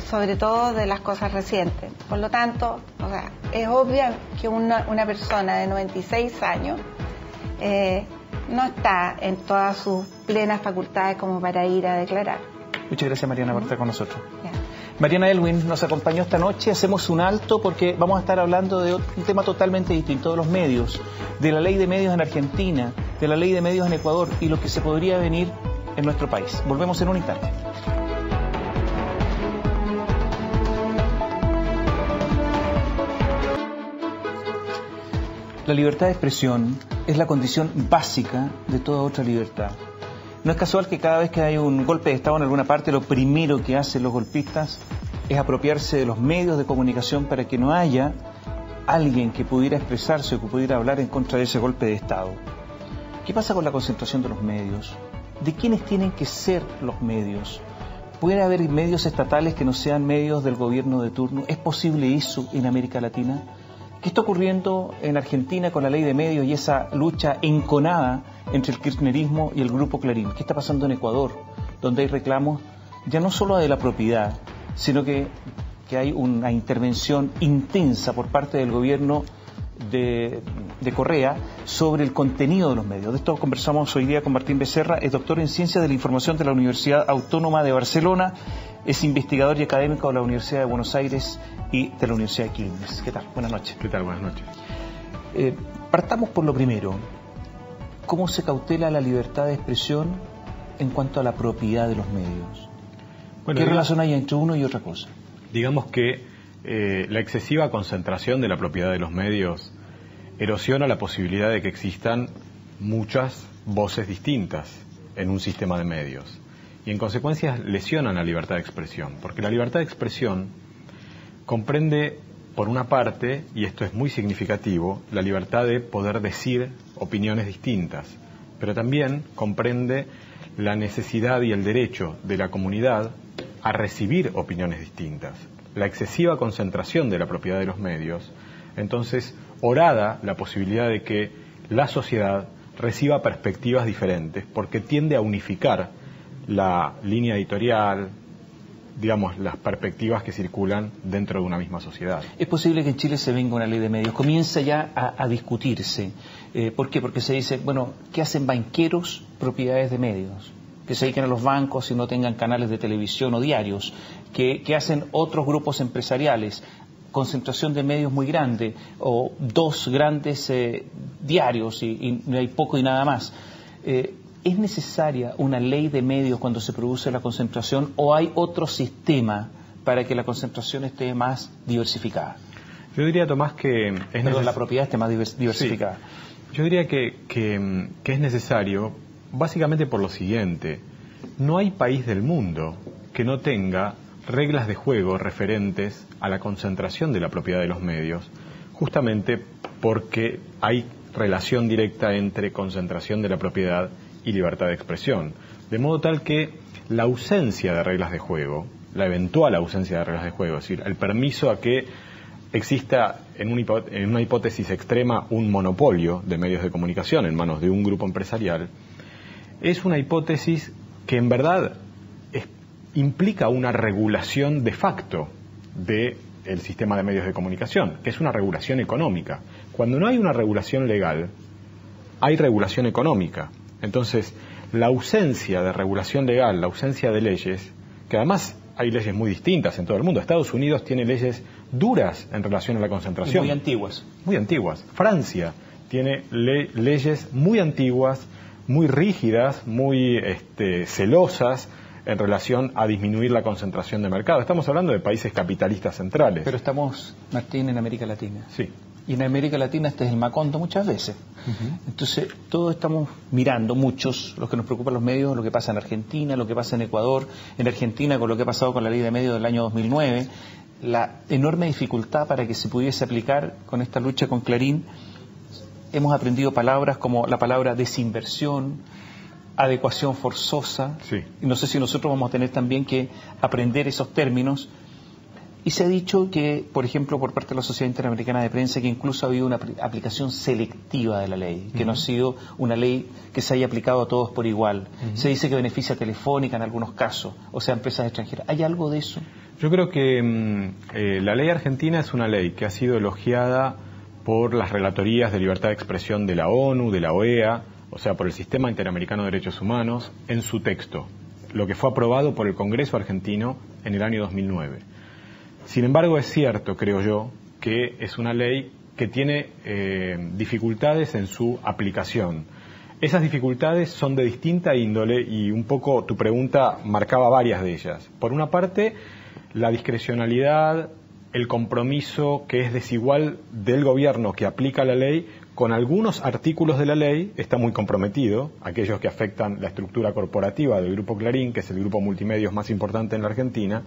S3: Sobre todo de las cosas recientes. Por lo tanto, o sea, es obvio que una persona de 96 años no está en todas sus plenas facultades como para ir a declarar.
S2: Muchas gracias, Mariana, por estar con nosotros. Mariana Aylwin nos acompañó esta noche. Hacemos un alto porque vamos a estar hablando de un tema totalmente distinto, de los medios, de la ley de medios en Argentina, de la ley de medios en Ecuador y lo que se podría venir en nuestro país. Volvemos en un instante. La libertad de expresión es la condición básica de toda otra libertad. No es casual que cada vez que hay un golpe de Estado en alguna parte, lo primero que hacen los golpistas es apropiarse de los medios de comunicación para que no haya alguien que pudiera expresarse o que pudiera hablar en contra de ese golpe de Estado. ¿Qué pasa con la concentración de los medios? ¿De quiénes tienen que ser los medios? ¿Puede haber medios estatales que no sean medios del gobierno de turno? ¿Es posible eso en América Latina? ¿Qué está ocurriendo en Argentina con la ley de medios y esa lucha enconada entre el kirchnerismo y el grupo Clarín? ¿Qué está pasando en Ecuador, donde hay reclamos ya no solo de la propiedad, sino que hay una intervención intensa por parte del gobierno de Correa sobre el contenido de los medios? De esto conversamos hoy día con Martín Becerra, es doctor en Ciencias de la Información de la Universidad Autónoma de Barcelona, es investigador y académico de la Universidad de Buenos Aires y de la Universidad de Quilmes. ¿Qué tal? Buenas noches.
S4: ¿Qué tal? Buenas noches.
S2: Partamos por lo primero. ¿Cómo se cautela la libertad de expresión en cuanto a la propiedad de los medios? ¿Qué relación hay entre uno y otra cosa?
S4: Digamos que la excesiva concentración de la propiedad de los medios erosiona la posibilidad de que existan muchas voces distintas en un sistema de medios. Y en consecuencia lesionan la libertad de expresión, porque la libertad de expresión comprende, por una parte, y esto es muy significativo, la libertad de poder decir opiniones distintas, pero también comprende la necesidad y el derecho de la comunidad a recibir opiniones distintas. La excesiva concentración de la propiedad de los medios, entonces, horada la posibilidad de que la sociedad reciba perspectivas diferentes, porque tiende a unificar la línea editorial, digamos, las perspectivas que circulan dentro de una misma sociedad.
S2: ¿Es posible que en Chile se venga una ley de medios? Comienza ya a discutirse. ¿Por qué? Porque se dice, bueno, ¿qué hacen banqueros propiedades de medios? que se dediquen a los bancos y no tengan canales de televisión o diarios, que hacen otros grupos empresariales, concentración de medios muy grande, o dos grandes diarios y hay poco y nada más. ¿Es necesaria una ley de medios cuando se produce la concentración o hay otro sistema para que la concentración esté más diversificada?
S4: Yo diría, Tomás, que
S2: la propiedad esté más diversificada.
S4: Sí. Yo diría que es necesario, básicamente por lo siguiente: no hay país del mundo que no tenga reglas de juego referentes a la concentración de la propiedad de los medios, justamente porque hay relación directa entre concentración de la propiedad y libertad de expresión. De modo tal que la ausencia de reglas de juego, la eventual ausencia de reglas de juego, es decir, el permiso a que exista en una hipótesis extrema un monopolio de medios de comunicación en manos de un grupo empresarial, es una hipótesis que en verdad implica una regulación de facto del sistema de medios de comunicación, que es una regulación económica. Cuando no hay una regulación legal, hay regulación económica. Entonces, la ausencia de regulación legal, la ausencia de leyes, que además hay leyes muy distintas en todo el mundo. Estados Unidos tiene leyes duras en relación a la concentración.
S2: Muy antiguas.
S4: Muy antiguas. Francia tiene leyes muy antiguas, muy rígidas, muy celosas en relación a disminuir la concentración de mercado. Estamos hablando de países capitalistas centrales.
S2: Pero estamos, Martín, en América Latina.
S4: Sí.
S2: Y en América Latina este es el Macondo muchas veces. Entonces, todos estamos mirando, muchos, los que nos preocupan los medios, lo que pasa en Argentina, lo que pasa en Ecuador, en Argentina con lo que ha pasado con la ley de medios del año 2009, la enorme dificultad para que se pudiese aplicar con esta lucha con Clarín. Hemos aprendido palabras como la palabra desinversión, adecuación forzosa,
S4: sí.
S2: Y no sé si nosotros vamos a tener también que aprender esos términos. Y se ha dicho que, por ejemplo, por parte de la Sociedad Interamericana de Prensa, que incluso ha habido una aplicación selectiva de la ley, que no ha sido una ley que se haya aplicado a todos por igual. Se dice que beneficia a Telefónica en algunos casos, o sea, empresas extranjeras. ¿Hay algo de eso?
S4: Yo creo que la ley argentina es una ley que ha sido elogiada por las relatorías de libertad de expresión de la ONU, de la OEA, o sea, por el Sistema Interamericano de Derechos Humanos, en su texto, lo que fue aprobado por el Congreso argentino en el año 2009. Sin embargo, es cierto, creo yo, que es una ley que tiene dificultades en su aplicación. Esas dificultades son de distinta índole y un poco tu pregunta marcaba varias de ellas. Por una parte, la discrecionalidad, el compromiso que es desigual del gobierno que aplica la ley con algunos artículos de la ley, está muy comprometido, aquellos que afectan la estructura corporativa del Grupo Clarín, que es el grupo multimedios más importante en la Argentina,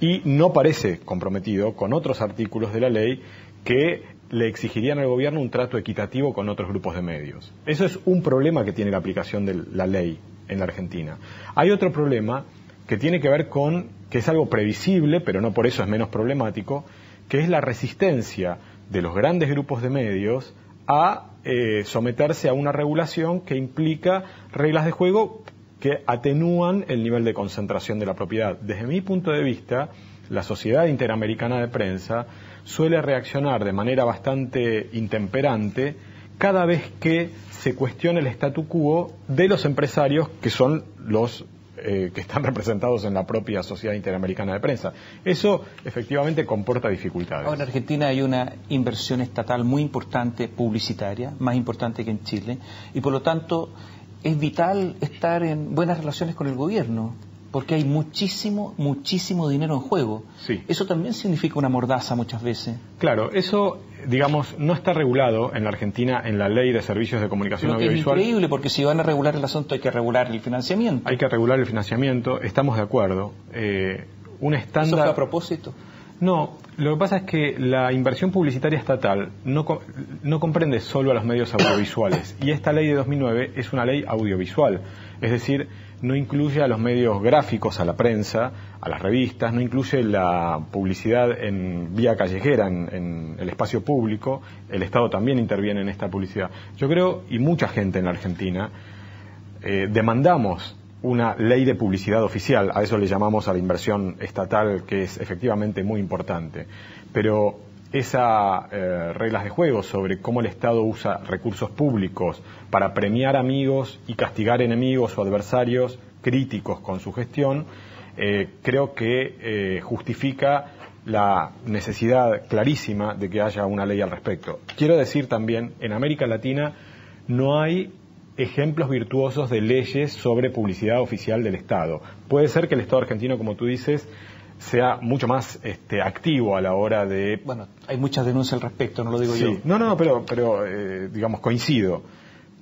S4: y no parece comprometido con otros artículos de la ley que le exigirían al gobierno un trato equitativo con otros grupos de medios. Eso es un problema que tiene la aplicación de la ley en la Argentina. Hay otro problema que tiene que ver con, que es algo previsible, pero no por eso es menos problemático, que es la resistencia de los grandes grupos de medios a someterse a una regulación que implica reglas de juego que atenúan el nivel de concentración de la propiedad. Desde mi punto de vista, la Sociedad Interamericana de Prensa suele reaccionar de manera bastante intemperante cada vez que se cuestiona el statu quo de los empresarios que son los que están representados en la propia Sociedad Interamericana de Prensa. Eso efectivamente comporta dificultades.
S2: Ahora en Argentina hay una inversión estatal muy importante, publicitaria, más importante que en Chile, y por lo tanto es vital estar en buenas relaciones con el gobierno, porque hay muchísimo dinero en juego.
S4: Sí.
S2: Eso también significa una mordaza muchas veces.
S4: Claro, eso, digamos, no está regulado en la Argentina en la Ley de Servicios de Comunicación Audiovisual.
S2: Es increíble, porque si van a regular el asunto hay que regular el financiamiento.
S4: Hay que regular el financiamiento, estamos de acuerdo. Un estándar...
S2: ¿Eso fue a propósito?
S4: No, lo que pasa es que la inversión publicitaria estatal no comprende solo a los medios audiovisuales, y esta ley de 2009 es una ley audiovisual, es decir, no incluye a los medios gráficos, a la prensa, a las revistas, no incluye la publicidad en vía callejera, en el espacio público. El Estado también interviene en esta publicidad. Yo creo, y mucha gente en la Argentina, demandamos una ley de publicidad oficial, a eso le llamamos a la inversión estatal, que es efectivamente muy importante. Pero esas reglas de juego sobre cómo el Estado usa recursos públicos para premiar amigos y castigar enemigos o adversarios críticos con su gestión, creo que justifica la necesidad clarísima de que haya una ley al respecto. Quiero decir también, en América Latina no hay ejemplos virtuosos de leyes sobre publicidad oficial del Estado. Puede ser que el Estado argentino, como tú dices, sea mucho más activo a la hora de...
S2: Bueno, hay muchas denuncias al respecto, no lo digo yo.
S4: No, pero digamos, coincido.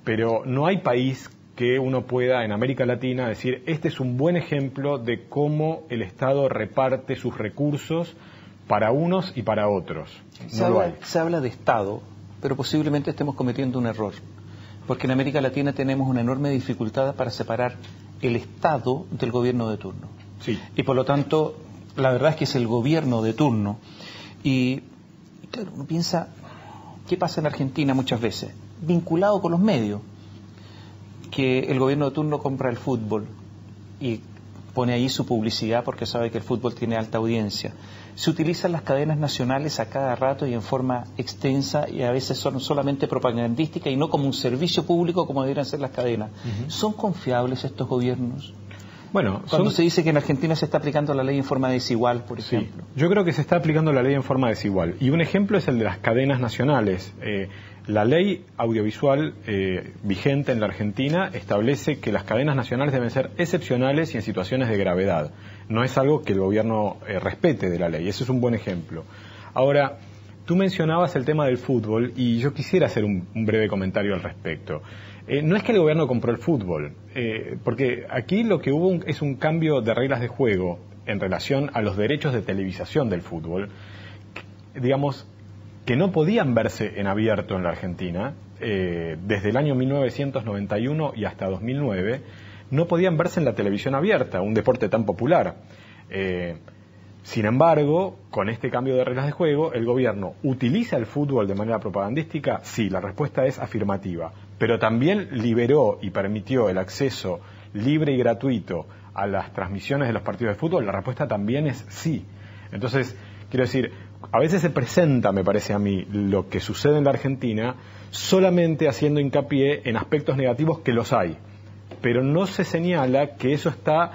S4: Pero no hay país que uno pueda en América Latina decir, este es un buen ejemplo de cómo el Estado reparte sus recursos para unos y para otros.
S2: Se habla de Estado, pero posiblemente estemos cometiendo un error, porque en América Latina tenemos una enorme dificultad para separar el Estado del gobierno de turno.
S4: Sí.
S2: Y por lo tanto, la verdad es que es el gobierno de turno. Y claro, uno piensa, ¿qué pasa en Argentina muchas veces? Vinculado con los medios, que el gobierno de turno compra el fútbol y pone ahí su publicidad porque sabe que el fútbol tiene alta audiencia. Se utilizan las cadenas nacionales a cada rato y en forma extensa, y a veces son solamente propagandísticas y no como un servicio público como deberían ser las cadenas. ¿Son confiables estos gobiernos?
S4: Bueno,
S2: cuando se dice que en Argentina se está aplicando la ley en forma desigual, por ejemplo.
S4: Sí, yo creo que se está aplicando la ley en forma desigual. Y un ejemplo es el de las cadenas nacionales. La ley audiovisual vigente en la Argentina establece que las cadenas nacionales deben ser excepcionales y en situaciones de gravedad. No es algo que el gobierno respete de la ley. Ese es un buen ejemplo. Ahora, tú mencionabas el tema del fútbol y yo quisiera hacer un breve comentario al respecto. No es que el gobierno compró el fútbol, porque aquí lo que hubo es un cambio de reglas de juego en relación a los derechos de televisación del fútbol, digamos, que no podían verse en abierto en la Argentina, desde el año 1991 y hasta 2009, no podían verse en la televisión abierta, un deporte tan popular. Sin embargo, con este cambio de reglas de juego, ¿el gobierno utiliza el fútbol de manera propagandística? Sí, la respuesta es afirmativa. Pero también liberó y permitió el acceso libre y gratuito a las transmisiones de los partidos de fútbol. La respuesta también es sí. Entonces, quiero decir, a veces se presenta, me parece a mí, lo que sucede en la Argentina solamente haciendo hincapié en aspectos negativos que los hay. Pero no se señala que eso está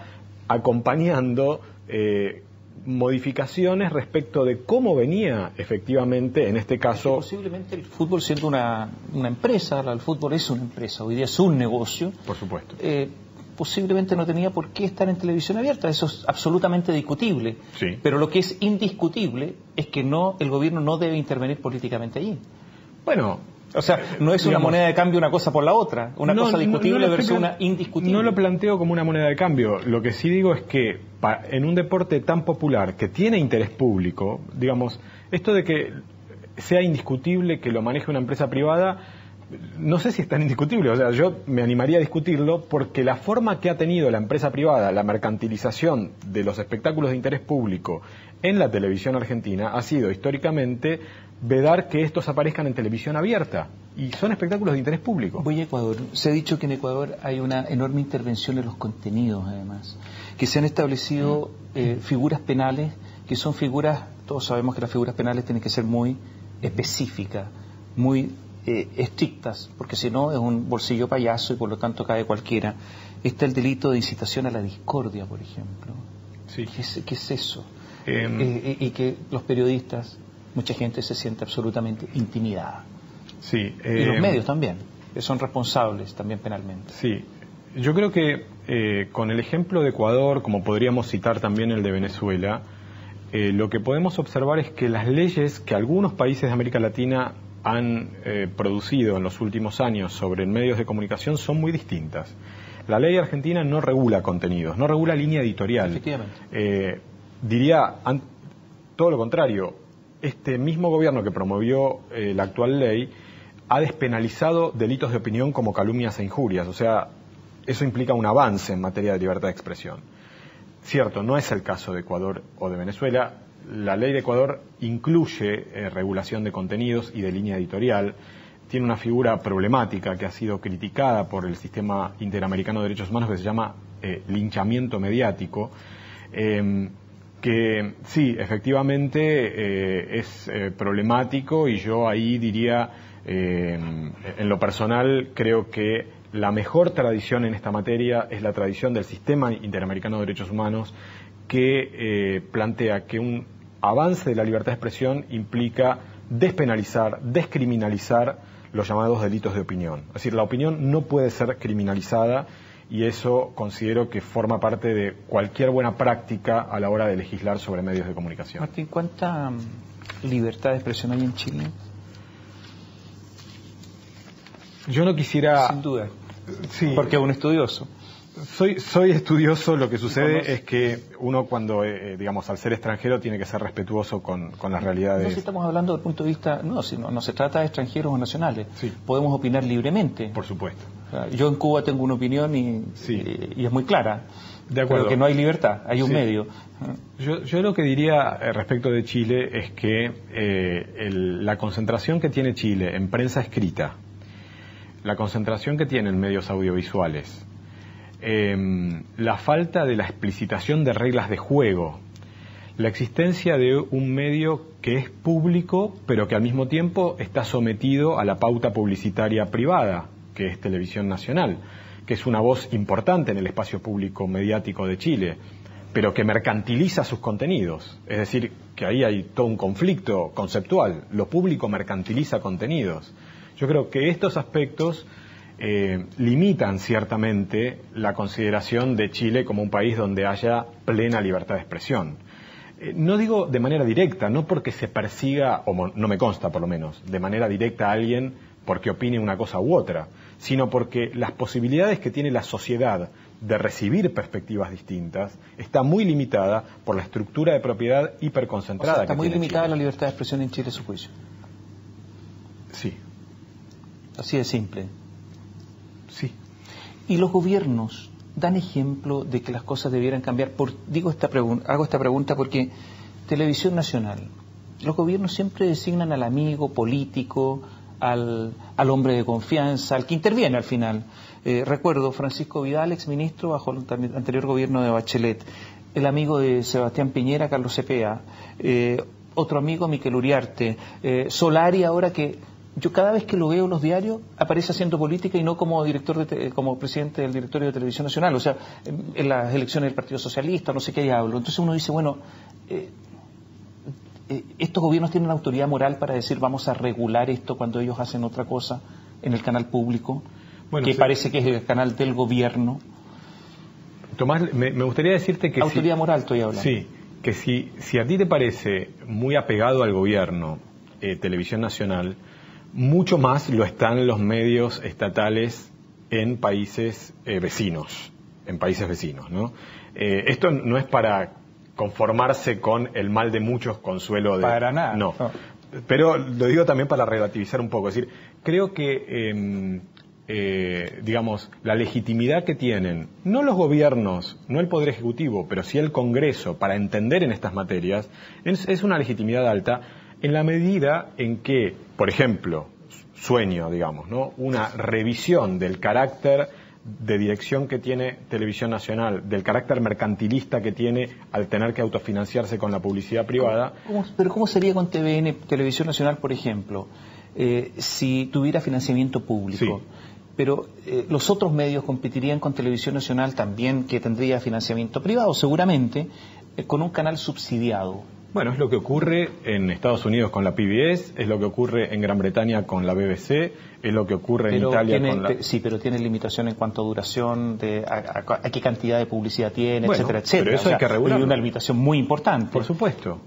S4: acompañando modificaciones respecto de cómo venía efectivamente, en este caso...
S2: Posiblemente el fútbol siendo una empresa, el fútbol es una empresa, hoy día es un negocio.
S4: Por supuesto.
S2: Posiblemente no tenía por qué estar en televisión abierta, eso es absolutamente discutible.
S4: Sí.
S2: Pero lo que es indiscutible es que el gobierno no debe intervenir políticamente allí.
S4: Bueno...
S2: O sea, no es una moneda de cambio una cosa por la otra, una cosa discutible versus una indiscutible.
S4: No lo planteo como una moneda de cambio. Lo que sí digo es que en un deporte tan popular que tiene interés público, digamos, esto de que sea indiscutible que lo maneje una empresa privada, no sé si es tan indiscutible. O sea, yo me animaría a discutirlo porque la forma que ha tenido la empresa privada, la mercantilización de los espectáculos de interés público en la televisión argentina ha sido históricamente vedar que estos aparezcan en televisión abierta, y son espectáculos de interés público.
S2: Voy a Ecuador. Se ha dicho que en Ecuador hay una enorme intervención en los contenidos, además, que se han establecido figuras penales, que son figuras, todos sabemos que las figuras penales tienen que ser muy específicas, muy estrictas, porque si no es un bolsillo payaso y por lo tanto cae cualquiera. Está el delito de incitación a la discordia, por ejemplo.
S4: Sí.
S2: ¿Qué es eso? Y que los periodistas, mucha gente se siente absolutamente intimidada.
S4: Sí,
S2: y los medios también, que son responsables también penalmente.
S4: Sí, yo creo que con el ejemplo de Ecuador, como podríamos citar también el de Venezuela, lo que podemos observar es que las leyes que algunos países de América Latina han producido en los últimos años sobre medios de comunicación son muy distintas. La ley argentina no regula contenidos, no regula línea editorial.
S2: Efectivamente.
S4: Diría todo lo contrario. Este mismo gobierno que promovió la actual ley ha despenalizado delitos de opinión como calumnias e injurias. O sea, eso implica un avance en materia de libertad de expresión. Cierto, no es el caso de Ecuador o de Venezuela. La ley de Ecuador incluye regulación de contenidos y de línea editorial. Tiene una figura problemática que ha sido criticada por el Sistema Interamericano de Derechos Humanos que se llama linchamiento mediático. Que sí, efectivamente es problemático, y yo ahí diría, en lo personal, creo que la mejor tradición en esta materia es la tradición del Sistema Interamericano de Derechos Humanos, que plantea que un avance de la libertad de expresión implica despenalizar, descriminalizar los llamados delitos de opinión. Es decir, la opinión no puede ser criminalizada, y eso considero que forma parte de cualquier buena práctica a la hora de legislar sobre medios de comunicación.
S2: Martín, ¿cuánta libertad de expresión hay en Chile?
S4: Yo no quisiera...
S2: Sin duda.
S4: Sí.
S2: Porque es un estudioso.
S4: Soy estudioso. Lo que sucede es que uno, cuando, digamos, al ser extranjero, tiene que ser respetuoso con las realidades.
S2: No, si estamos hablando desde el punto de vista, no se trata de extranjeros o nacionales.
S4: Sí.
S2: Podemos opinar libremente.
S4: Por supuesto.
S2: O sea, yo en Cuba tengo una opinión y es muy clara.
S4: De acuerdo.
S2: Pero que no hay libertad, hay un medio.
S4: Yo lo que diría respecto de Chile es que la concentración que tiene Chile en prensa escrita, la concentración que tiene en medios audiovisuales, la falta de la explicitación de reglas de juego, la existencia de un medio que es público pero que al mismo tiempo está sometido a la pauta publicitaria privada, que es Televisión Nacional, que es una voz importante en el espacio público mediático de Chile, pero que mercantiliza sus contenidos. Es decir, que ahí hay todo un conflicto conceptual. Lo público mercantiliza contenidos. Yo creo que estos aspectos limitan ciertamente la consideración de Chile como un país donde haya plena libertad de expresión. No digo de manera directa, no porque se persiga, o no me consta por lo menos, de manera directa a alguien porque opine una cosa u otra, sino porque las posibilidades que tiene la sociedad de recibir perspectivas distintas está muy limitada por la estructura de propiedad hiperconcentrada.
S2: O sea, está
S4: que
S2: muy
S4: tiene
S2: limitada
S4: Chile.
S2: la libertad de expresión en Chile, a su juicio.
S4: Sí.
S2: Así de simple.
S4: Sí.
S2: Y los gobiernos dan ejemplo de que las cosas debieran cambiar. Hago esta pregunta porque Televisión Nacional, los gobiernos siempre designan al amigo político, al hombre de confianza, al que interviene al final. Recuerdo Francisco Vidal, exministro bajo el anterior gobierno de Bachelet, el amigo de Sebastián Piñera, Carlos Cepeda, otro amigo, Miquel Uriarte, Solari, ahora que yo cada vez que lo veo en los diarios aparece haciendo política y no como como presidente del directorio de Televisión Nacional, o sea, en las elecciones del Partido Socialista, no sé qué diablo. Entonces uno dice, bueno, estos gobiernos tienen la autoridad moral para decir vamos a regular esto cuando ellos hacen otra cosa en el canal público, que parece que es el canal del gobierno.
S4: Tomás, me gustaría decirte que
S2: autoridad moral estoy hablando.
S4: Sí, que si a ti te parece muy apegado al gobierno Televisión Nacional, mucho más lo están los medios estatales en países vecinos, ¿no? Esto no es para conformarse con el mal de muchos, consuelo de...
S2: Para nada.
S4: No. Pero lo digo también para relativizar un poco. Es decir, creo que, digamos, la legitimidad que tienen, no los gobiernos, no el Poder Ejecutivo, pero sí el Congreso, para entender en estas materias, es una legitimidad alta, en la medida en que, por ejemplo, digamos, ¿no?, una revisión del carácter de dirección que tiene Televisión Nacional, del carácter mercantilista que tiene al tener que autofinanciarse con la publicidad privada.
S2: Pero ¿cómo sería con TVN, Televisión Nacional, por ejemplo, si tuviera financiamiento público? Sí. Pero los otros medios competirían con Televisión Nacional también, que tendría financiamiento privado, seguramente, con un canal subsidiado.
S4: Bueno, es lo que ocurre en Estados Unidos con la PBS, es lo que ocurre en Gran Bretaña con la BBC, es lo que ocurre en Italia con la...
S2: Sí, pero tiene limitación en cuanto a duración, a qué cantidad de publicidad tiene,
S4: bueno,
S2: etcétera, etcétera.
S4: Pero eso hay que regularlo.
S2: Hay una limitación muy importante.
S4: Por supuesto.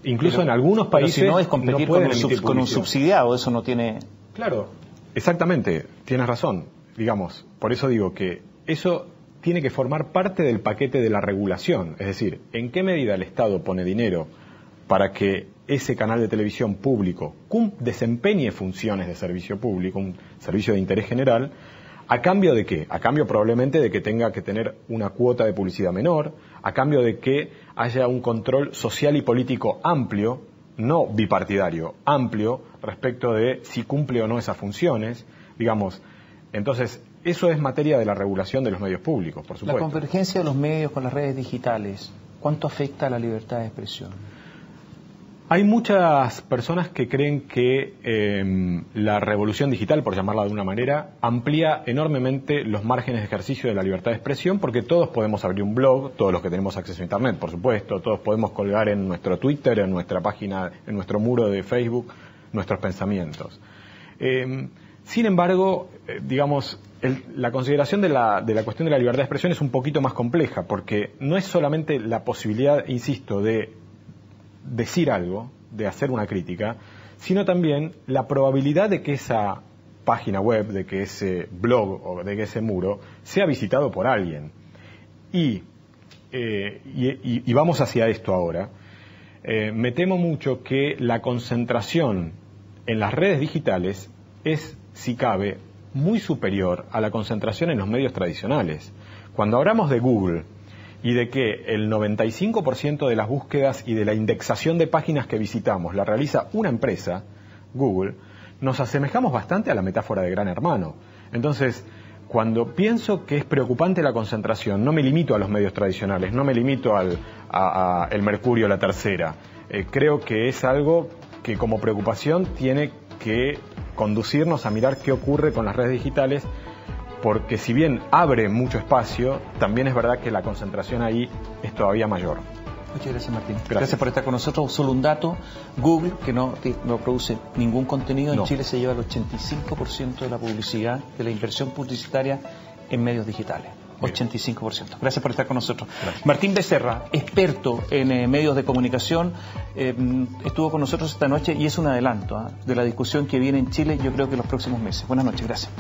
S4: Incluso en algunos países...
S2: Pero si no es competir
S4: no
S2: con un subsidiado, eso no tiene...
S4: Claro, exactamente, tienes razón. Digamos, por eso digo que eso tiene que formar parte del paquete de la regulación. Es decir, ¿en qué medida el Estado pone dinero para que ese canal de televisión público desempeñe funciones de servicio público, un servicio de interés general, ¿a cambio de qué? A cambio probablemente de que tenga que tener una cuota de publicidad menor, a cambio de que haya un control social y político amplio, no bipartidario, amplio, respecto de si cumple o no esas funciones, digamos. Entonces, eso es materia de la regulación de los medios públicos, por supuesto.
S2: La convergencia de los medios con las redes digitales, ¿cuánto afecta a la libertad de expresión?
S4: Hay muchas personas que creen que la revolución digital, por llamarla de una manera, amplía enormemente los márgenes de ejercicio de la libertad de expresión, porque todos podemos abrir un blog, todos los que tenemos acceso a Internet, por supuesto, todos podemos colgar en nuestro Twitter, en nuestra página, en nuestro muro de Facebook, nuestros pensamientos. Sin embargo, digamos, la consideración de la cuestión de la libertad de expresión es un poquito más compleja, porque no es solamente la posibilidad, insisto, de decir algo, de hacer una crítica, sino también la probabilidad de que esa página web, de que ese blog o de que ese muro sea visitado por alguien. Y vamos hacia esto ahora. Me temo mucho que la concentración en las redes digitales es, si cabe, muy superior a la concentración en los medios tradicionales. Cuando hablamos de Google y de que el 95% de las búsquedas y de la indexación de páginas que visitamos la realiza una empresa, Google, nos asemejamos bastante a la metáfora de Gran Hermano. Entonces, cuando pienso que es preocupante la concentración, no me limito a los medios tradicionales, no me limito al El Mercurio, La Tercera. Creo que es algo que como preocupación tiene que conducirnos a mirar qué ocurre con las redes digitales, porque si bien abre mucho espacio, también es verdad que la concentración ahí es todavía mayor.
S2: Muchas gracias, Martín. Gracias por estar con nosotros. Solo un dato: Google, que no produce ningún contenido, en Chile se lleva el 85% de la publicidad, de la inversión publicitaria en medios digitales. 85%. Gracias por estar con nosotros. Gracias. Martín Becerra, experto en medios de comunicación, estuvo con nosotros esta noche y es un adelanto de la discusión que viene en Chile, yo creo que en los próximos meses. Buenas noches, gracias.